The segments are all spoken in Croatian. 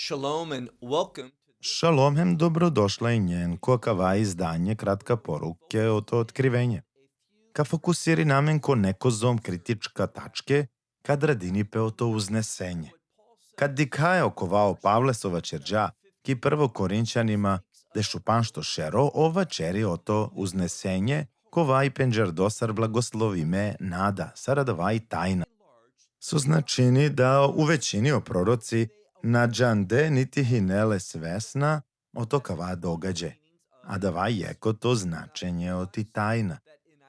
Shalom and welcome to this. Šalom, dobrodošla i njen kokava izdanje kratka poruke od otkrivenje. Ka fokusiri namen ko nekozom kritička tačke, kad radini pe o to uznesenje. Kad dikaje okovao Pavlesova čerđa, ki prvo Korinčanima, de šupanšto šero ova čeri o to uznesenje, kovaj penđer dosar blagoslovi me nada, saradavaj tajna. Su značini da u većini o proroci na džande niti hinele svesna o to kava događe, a da vaj jeko to značenje o ti tajna.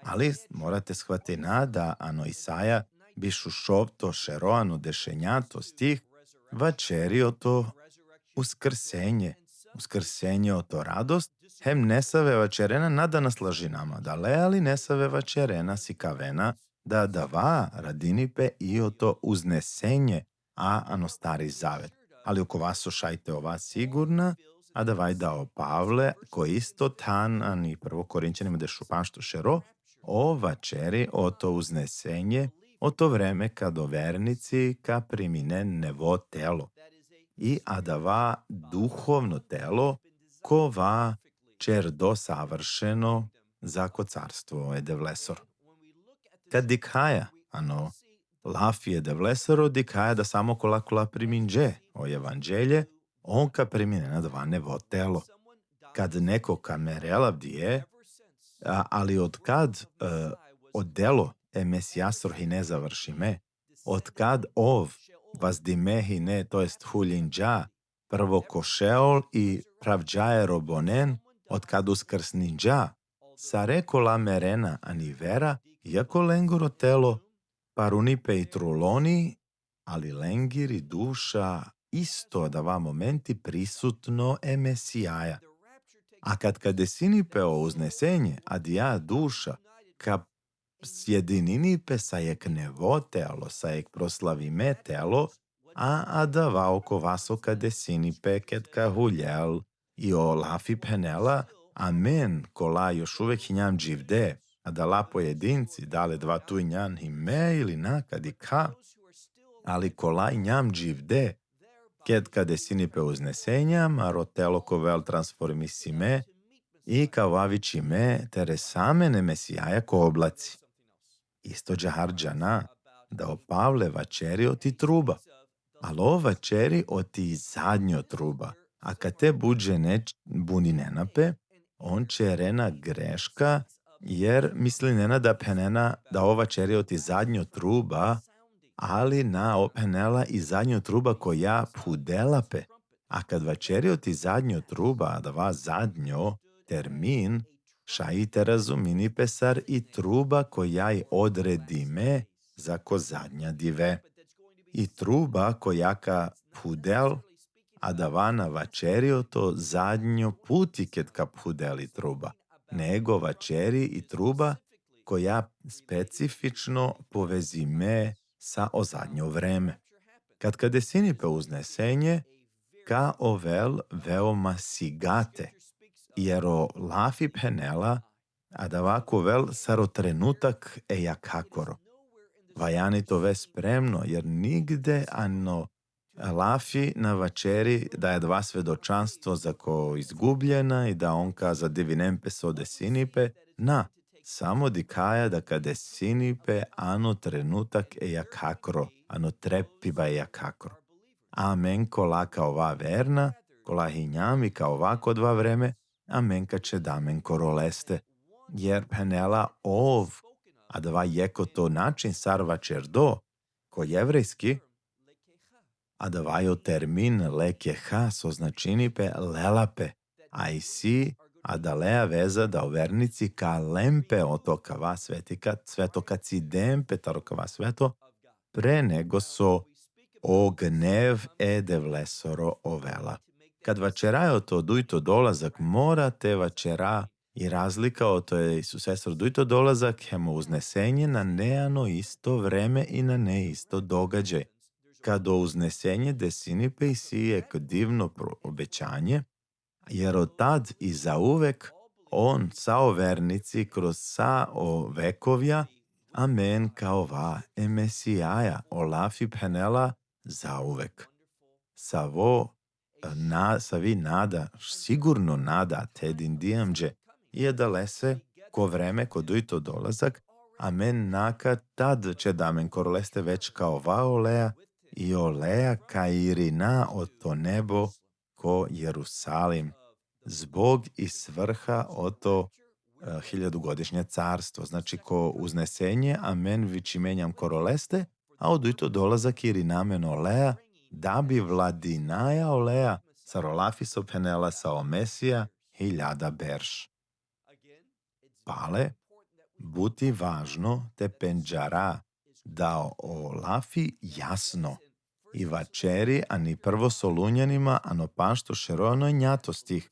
Ali morate shvati da ano Isaja bišu šov to šeroano dešenja to stih, vačeri o to uskrsenje o to radost, hem nesave vačerena nada naslažinama, dale ali nesave vačerena si kavena, da dava radinipe i o to uznesenje, a ano stari zavet. Ali oko vas šajte ova sigurna, a da vaj dao Pavle, ko isto tan, ani prvo Korinčanima de šupanšto šero, o vačeri o to uznesenje, o to vreme kad vernici ka primine nevo telo. I adava duhovno telo, ko va čer do savršeno zako carstvo ede vlesor. Kad dikhaja, ano, lafije de vlesoro dikhaja da samo kolakula priminđe o evanđelje, on ka primine na dva nevo telo. Kad neko kamerela vdije, ali od kad od delo mesijasor hine završime, od kad ov vazdime hine, to jest hulinđa, prvo košeol i pravđaje robonen, od kad uskrsninđa, sa rekola merena anivera, jako lenguro telo, parunipe i truloni, ali lengiri duša isto da va momenti prisutno mesijaja. A kad desinipe o uznesenje, adija duša, ka sjedininipe sa jek nevo telo, sa jek proslavime telo, a da va oko vaso ka desinipe ket ka huljel i o lafi penela, amen, kola još uvek hinjam dživde, a da la pojedinci, dale dva tu njan hime ili nakad i ka, ali kola njam dživde, ket ka desinipe uznesenjam, a rotelo ko vel transformisime, i ka vavićime tere samene mesijaja ko oblaci. Isto džaharđana, da o Pavle vačeri o ti truba, ali o vačeri o ti zadnjo truba, a kad te buni nenape, on će rena greška, jer misli nena da penena da o vačeri o ti zadnjo truba, ali na openela i zadnjo truba koja pudelape. A kad vačerio ti zadnjo truba, da va zadnjo termin, šajite razumini pesar i truba koja i odredime za ko zadnja dive. I truba koja ka pudel, a da va na vačerio to zadnjo puti ket ka pudeli truba, nego vačeri i truba koja specifično povezime sa o zadnjo vreme. Kad desinipe uznesenje, ka ovel veoma sigate, jer o lafi penela, a da vako vel saro trenutak jakakoro. Vajani to ve spremno, jer nigde ano lafi na vačeri da je dva svedočanstvo za ko izgubljena i da onka za divinempe so desinipe, na, samo dikaja da kada sinipe ano trenutak jakakro, ano trepiba jakakro. Amen kola kao ova verna, kola hinjami kao ovako dva vreme, amen ka će damen koroleste. Jer penela ov, a dva jeko to način sarva čerdo, ko jevrejski, a dva jo termin lekeha so značinipe lelape, a i si, a da lea veza da o vernici ka lempe o to kava svetika, sveto kad si dempe taro kava sveto, pre nego so o gnev ede vlesoro ovela. Kad vačerajo to dujto dolazak, morate vačera i razlika o to je Isusesor dujto dolazak, hemo uznesenje na neano isto vreme i na ne isto događaj. Kad o uznesenje desinipe i si je divno obećanje, jer od tad i zauvek on sao vernici kroz sao vekovja, amen kao va mesijaja o lafi penela zauvek. Savo sa vi nada, sigurno nada tedin diamđe, je da lese ko vreme, ko duito dolazak, amen naka tad će damen koroleste već kao va olea i olea ka irina o to nebo ko Jerusalim, zbog i svrha o to hiljadugodišnje carstvo. Znači, ko uznesenje, amen vičimenjam koroleste, a oduito dolazak irinamen olea, da bi vladinaja olea, sarolafiso penela sa omesija, hiljada berš. Pale, buti važno te penđara, da o lafi jasno, i vačeri, ani prvo solunjanima, ano pašto šerono njatostih,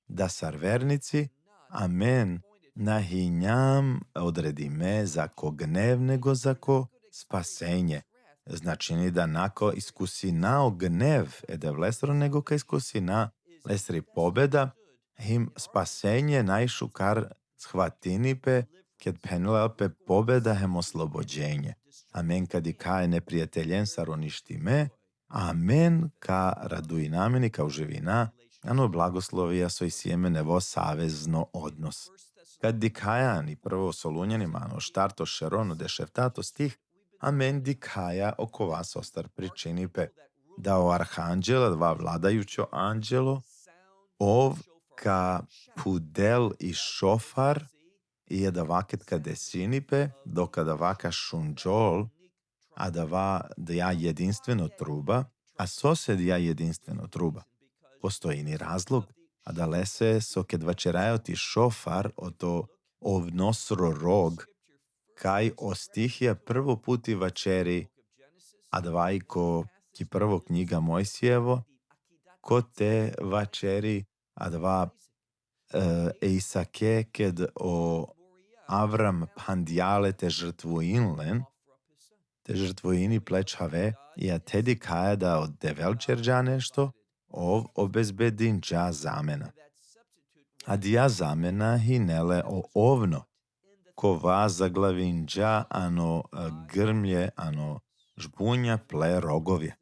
da sarvernici, amen, nahinjam odredime za ko gnev nego za ko spasenje. Znači ni da nako iskusi nao gnev ede vlesro nego ka iskusi na lesri pobeda, him spasenje najšu kar shvatinipe, kad penelpe pobeda hem oslobođenje. Amen kad i kaje neprijateljen saroništime, amen ka raduinameni kao živina, ano blagoslovija so i sjemenevo savezno odnos. Kad dikajani prvo solunjanima, ano štarto šerono dešeftato stih, amen dikaja oko vas ostar pričinipe, da o arhanđela dva vladajućo anđelo, ov ka pudel i šofar, i da vaket ka desinipe, do kada vaka šunđol, a da ja jedinstveno truba, a sosed ja jedinstveno truba. Postoji ni razlog, a da lese so kad vačerajoti šofar o to ovnosro rog, kaj o stihija prvo puti vačeri, a dvaj ko ki prvo knjiga Mojsijevo, ko te vačeri, a dva Eisake, ked o Avram pandjale te žrtvuinlen, te žrtvuini plečave, i a tedi kaja da od develčerđa nešto, ov obezbedin dža zamena. A dja zamena hinele o ovno, ko va zaglavin dža ano grmlje, ano žbunja ple rogovje.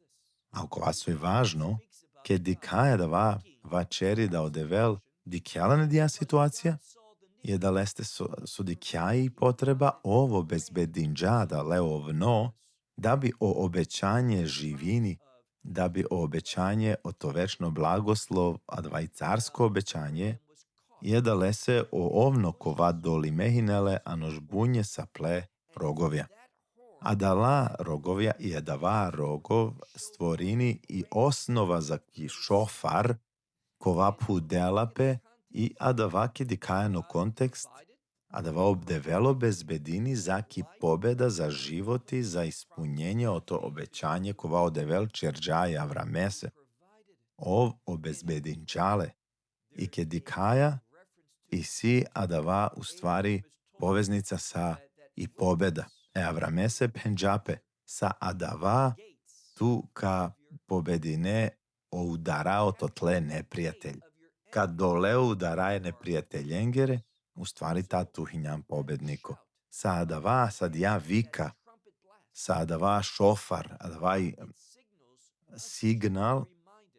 A oko vas je važno, ke di kaja da va čeri da odevel dikjalane dja situacija, je da leste su dikjaji potreba ovo bezbedin dža da le ovno, da bi o obećanje živini, da bi o obećanje o to večno blagoslov, a dva i carsko obećanje, je da lese o ovno kova doli mehinele, a nožbunje sa ple rogovja. A da la rogovja je da va rogov stvorini i osnova za ki šofar, kova pudelape i a da va ki dikajano kontekst, a da va obdevelo bezbedini za ki pobeda za životi, za ispunjenje o to obećanje kova odevel čerđaja Avramese. Ov obezbedinčale i ke dikaja i si a da va u stvari poveznica sa i pobeda. Avramese penđape sa adava tu ka pobedine o udarao to tle neprijatelj. Kad dole udaraje neprijateljengere, u stvari ta tuhinjam pobedniko. Sa adava sad ja vika, sa adava šofar, adava signal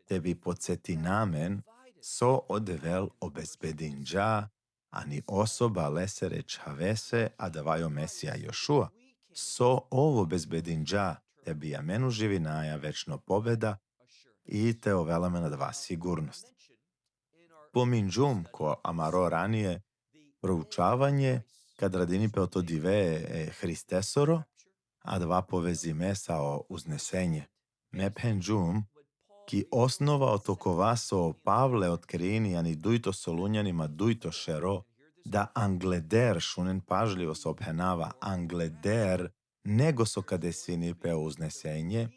tebi podsjeti namen so odevel obezbedinđa, ani osoba lesere čhavese, a davajo Mesija Jošua. So ovo bezbedinđa tebi amenu živinaja večno pobeda i te ovelame na dva sigurnost. Pominđum ko amaro ranije proučavanje kad radini pe oto dive Hristesoro, a dva povezime sa o uznesenje. Me penđum ki osnova otokova so Pavle otkrini ani dujto solunjanima dujto šero, da angleder šunen pažljivo so obhenava angleder nego so kadesini pe uznesenje,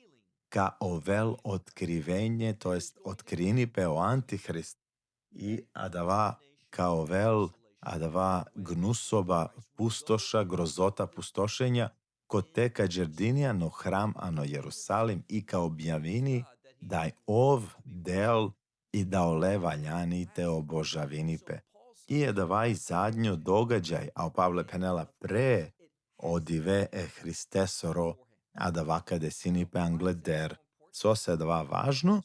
ka ovel otkrivenje, to jest otkrini pe o antihrist i adava ka ovel adava gnusoba pustoša, grozota pustošenja, kod te kađerdinija no hram ano Jerusalim i ka objavini daj ov del i da ole valjani te obožavinipe. I je da vaj zadnjo događaj, a Pavle penela pre odive Hristesoro, a da vakade sinipe angleder. So se dva važno,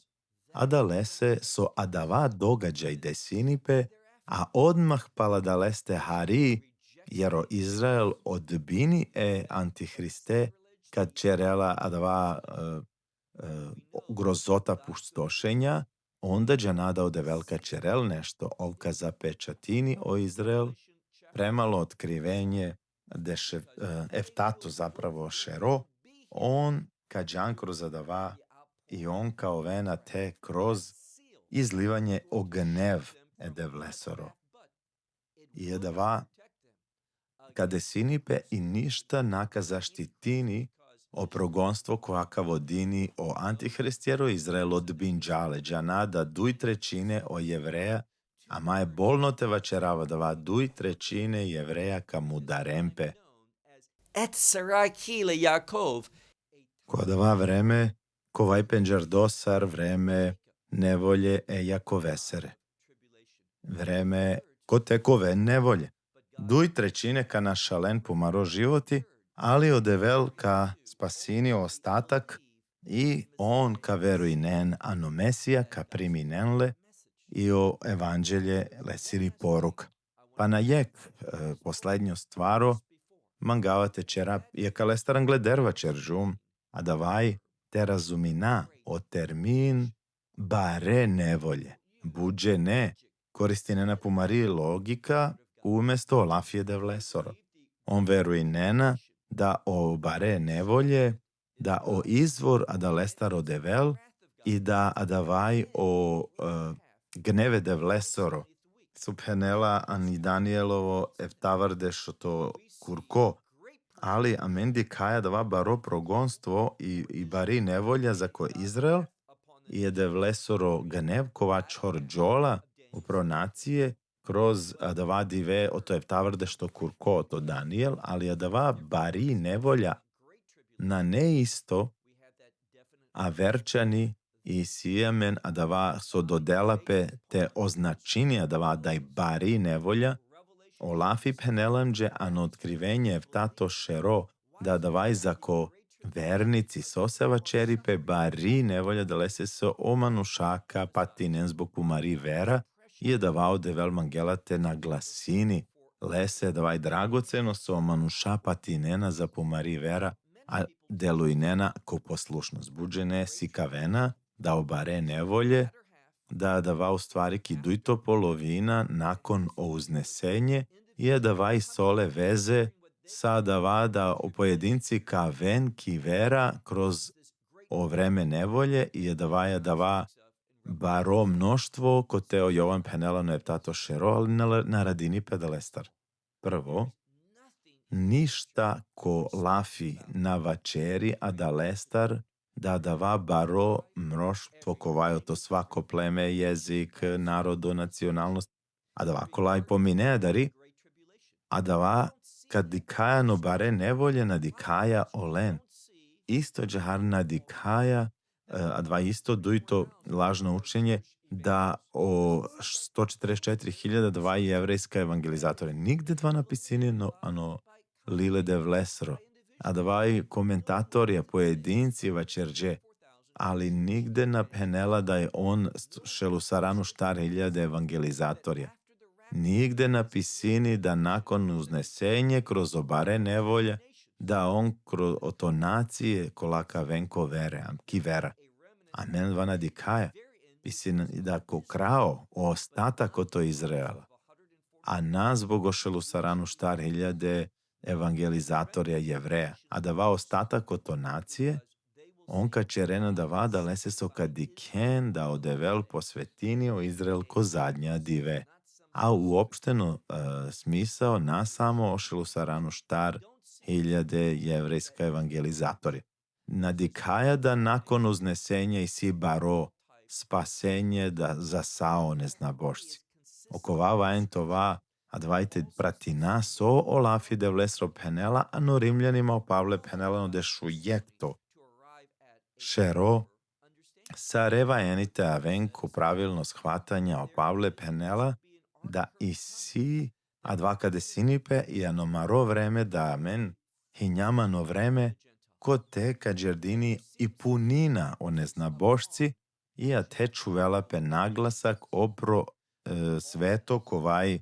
adalese so adava događaj desinipe, a odmah paladaleste hari, jero Izrael odbini antihriste, kad čerela adava grozota pustošenja, onda će nadaode velika čerel nešto ovka zapečatini o Izrael, premalo otkrivenje eftatu zapravo šero, on kađan kroz adava i on kao vena te kroz izlivanje ognev edevlesoro. I adava kade sinipe i ništa naka zaštitini o progonstvo koaka vodini o antihristjero Izrael odbin džale, džanada duj trećine o jevreja, a maje bolno te vačerava dava duj trećine jevreja ka mudarempe. Et sarai kile Yaakov. Ko dava vreme, ko vaj penđar dosar, vreme nevolje Jakovesere. Vreme ko tekove nevolje. Duj trećine ka našalen pomaro životi, ali odevel ka spasini ostatak i on ka veruinen ano Mesija ka priminenle i o evanđelje lesiri poruk. Pa na jek poslednjo stvaro mangavate čera je kalestaran glederva čeržum, a davaj te razumina o termin bare nevolje. Buđe ne, koristine na pomari logika umesto lafije devlesoro. On veruje nena da o bare nevolje, da o izvor adalestar odevel i da adavaj o gneve devlesoro. Subhenela ani Danielovo eftavarde što to kurko, ali amendi kaja dava baro progonstvo i bari nevolja za ko Izrael i je devlesoro gnev kova čorđola upro nacije kroz adava dive o to eftavarde što kurko to Daniel, ali adava bari nevolja na neisto a verčani i sijemen adava so dodelape te označini adava daj bari nevolja, olafi penelamđe an otkrivenje evtato šero da davaj zako vernici soseva čeripe bari nevolja da lese se omanu šaka patinen zbog pumari vera i davao devel mangelate na glasini lese davaj dragoceno so omanu ša patinena za pumari vera a delujnena ko poslušnost buđene si kavena da obare nevolje, da dava u stvari ki dujto polovina nakon o uznesenje i dava i sole veze sa dava da o pojedinci ka ven ki vera kroz o vreme nevolje i dava baro mnoštvo ko teo Jovan penelano je tato šero, ali na radini pedalestar. Prvo, ništa ko lafi na vačeri, a da lestar da dava baro mnoštvo kovajo to svako pleme, jezik, narodo, nacionalnost, a dava kolaj pomine dari, a dava kad dikaja no bare nevolje na dikaja olen. Isto džahar na dikaja, a dva isto dujto lažno učenje da o 144.000 dva jevrejska evangelizatore. Nigde dva napisini ano lile de vlesro, a dvaj komentatorija pojedinci vačerđe, ali nigde na penela da je on šelusaranu štar 1000 evangelizatorija. Nigde na pisini da nakon uznesenje kroz obare nevolja, da on kroz otonacije kolaka venko vere, ki vera. Amen vana dikaja. Pisin da ko krao o ostatak o to Izraela. A nas bogošelu saranu štar 1000 evangelizatorja jevreja. A dava ostatak o to nacije, on ka čerena dava da lese so ka diken da odevel posvetini o Izrael ko zadnja dive. A uopšteno smisao nasamo ošelu saranu štar 1000 jevrejska evangelizatorja. Nadikaja da nakon uznesenja i si baro spasenje da zasao neznabošci. Okova entova, a dvajte prati nas o olafi de vlesro penela, a no rimljanima o Pavle penelano de šujekto. Šero, sa reva enite avenku pravilno shvatanja o Pavle penela, da i si, a dva kade sinipe i anomaro vreme da amen, hinjamano vreme, ko te ka džerdini i punina o neznabošci, i a te čuvelape naglasak opro sveto kovaj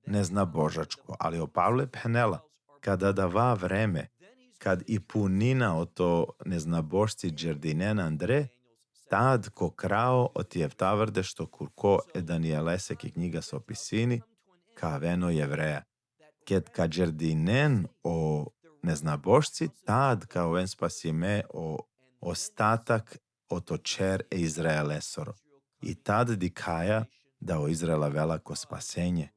ne zna božačko. Ali o Pavle Penela, kada dava vreme, kad i punina o to ne zna božci Đerdinen Andre, tad ko krao otjevtavrde što kurko e Danielesek i knjiga s opisini, ka veno jevreja. Kad Đerdinen o ne zna božci, tad kao ven spasime o ostatak otočer e Izraelesoro. I tad dikaja da o Izraela velako spasenje.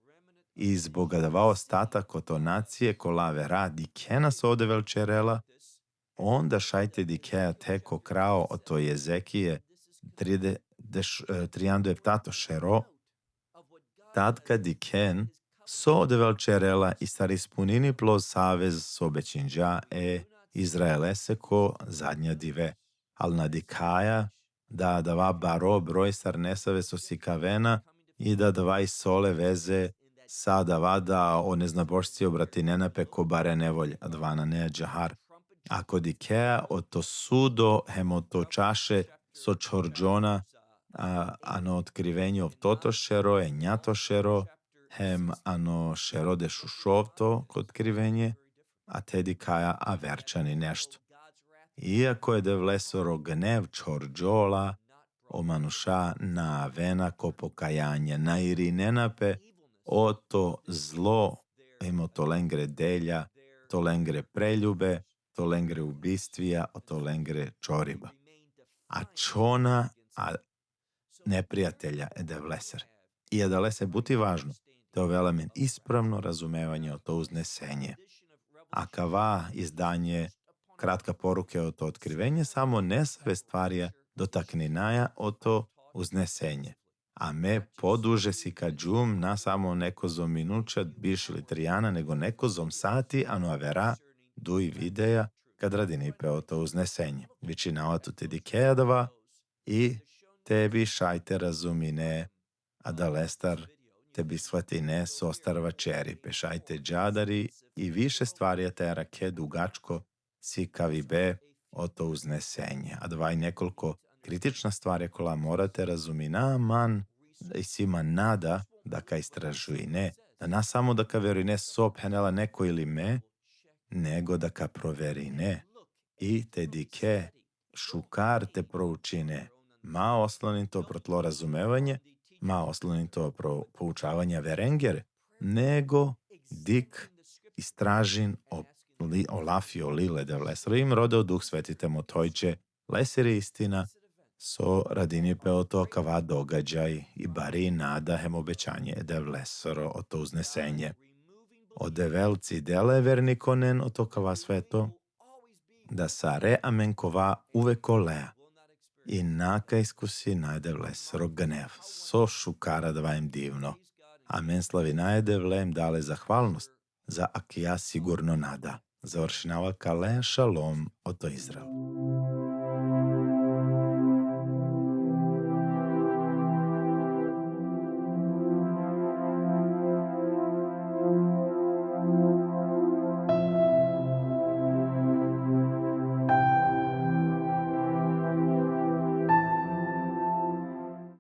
I zbog dava ostatak oto nacije kolave radi kenas ode velčerela, onda šajte dikeja teko krao oto Jezekije triando eptato šero, tad kad diken so ode velčerela i star ispunini ploz savez s obećinđa Izraelese ko zadnja dive. Al na dikaja da dava baro broj star nesave so sikavena i da dava i sole veze sa dava da o neznabožci obrati nenape ko bare nevolj, a dvana nea džahar. Ako dikeja o to sudo hemoto čaše so čorđona ano otkrivenje toto šero je njato šero, hem ano šero de šušovto kod krivenje, a te dikaja a verčani nešto. Iako je devlesoro gnev čorđola, o manuša na vena ko pokajanje, na iri nenape, o to zlo, imo to lengre delja, to lengre preljube, to lengre ubistvija, o to lengre čoriba. A čona, a neprijatelja je devleser. I je da lese buti važno, to vela men ispravno razumevanje o to uznesenje. A kava izdanje kratka poruke o to otkrivenje samo nesave stvarija dotakninaja o to uznesenje. A me poduže si ka džum na samo nekozom minučat biš ili trijana, nego nekozom sati, ano avera duj videja kad radinipe o to uznesenje. Većina otu te dikejadava i tebi šajte razumine, a da lestar tebi shvatine sostarva čeri, pešajte džadari i više stvari te rake dugačko si kavibe o to uznesenje. A dvaj nekoliko kritična stvari kola morate razumina, man i sima nada da ka istražujine, da na samo da ka verujine so penela neko ili me, nego da ka proverine i te dike šukar te proučine, ma oslonin to protlo razumevanje, ma oslonin to poučavanja verengere, nego dik istražin o lafio lile de vlesro im rodeo duh svetite motojče, leseri istina, so radini peo to kava događaj i bari nada hem obećanje de vlesro o to uznesenje. O develci dele vernikonen o to kava sveto, da sa re amenkova uveko lea. I naka iskusi najde vlesro gnev, so šukara dvajem divno. Amen slavi najde vlem dale zahvalnost, za akija sigurno nada. Završinava kale šalom o to Izrael.